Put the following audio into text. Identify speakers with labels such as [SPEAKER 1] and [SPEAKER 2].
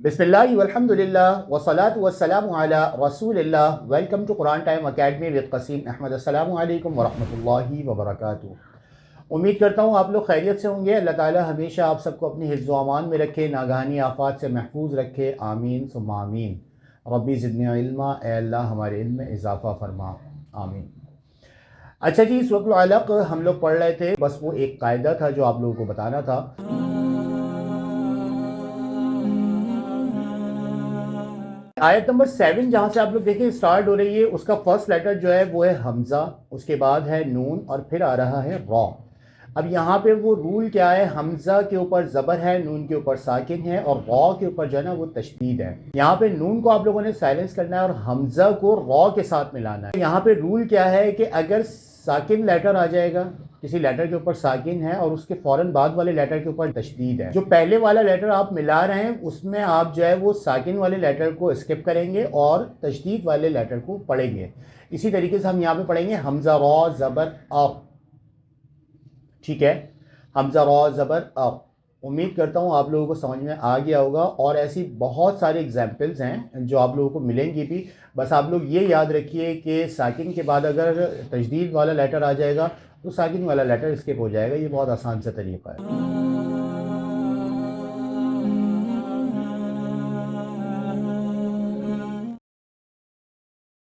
[SPEAKER 1] बिस्मिल्लाह वल्हम्दुलिल्लाह वस्सलातु वस्सलामु अला रसूलिल्लाह। Welcome to Quran time academy with Qasim Ahmad. अस्सलामु अलैकुम वरहमतुल्लाहि वबरकातुहू। उम्मीद करता हूँ आप लोग खैरियत से होंगे। अल्लाह ताला हमेशा आप सबको अपनी हिफ्ज़ व अमान में रखे, नागहानी आफ़ात से महफूज रखे। आमीन सुम्मा आमीन। रब्बी ज़िदनी इल्मा, ए अल्लाह हमारे इल्म में इजाफ़ा फरमा। आमीन। अच्छा जी, सूरह अलक़ हम लोग पढ़ रहे थे। बस वो एक कायदा था जो आप लोगों को बताना था। आयत नंबर 7 जहाँ से आप लोग देखें स्टार्ट हो रही है, उसका फर्स्ट लेटर जो है वो है हमज़ा, उसके बाद है नून और फिर आ रहा है रॉ। अब यहाँ पे वो रूल क्या है, हमज़ा के ऊपर ज़बर है, नून के ऊपर साकिन है और रॉ के ऊपर जो है ना वो तशदीद है। यहाँ पे नून को आप लोगों ने साइलेंस करना है और हमज़ा को रॉ के साथ मिलाना है। यहाँ पे रूल क्या है कि अगर साकिन लेटर आ जाएगा, किसी लेटर के ऊपर साकिन है और उसके फ़ौरन बाद वाले लेटर के ऊपर तशदीद है, जो पहले वाला लेटर आप मिला रहे हैं उसमें आप जो है वो साकिन वाले लेटर को स्किप करेंगे और तशदीद वाले लेटर को पढ़ेंगे। इसी तरीके से हम यहाँ पे पढ़ेंगे हमज़ा रॉ ज़बर अ। ठीक है, हमज़ा रॉ ज़बर अ। उम्मीद करता हूँ आप लोगों को समझ में आ गया होगा। और ऐसी बहुत सारी एग्जाम्पल्स हैं जो आप लोगों को मिलेंगी भी। बस आप लोग ये याद रखिए कि साकिन के बाद अगर तशदीद वाला लेटर आ जाएगा तो साकिन वाला लेटर स्किप हो जाएगा। ये बहुत आसान सा तरीका है।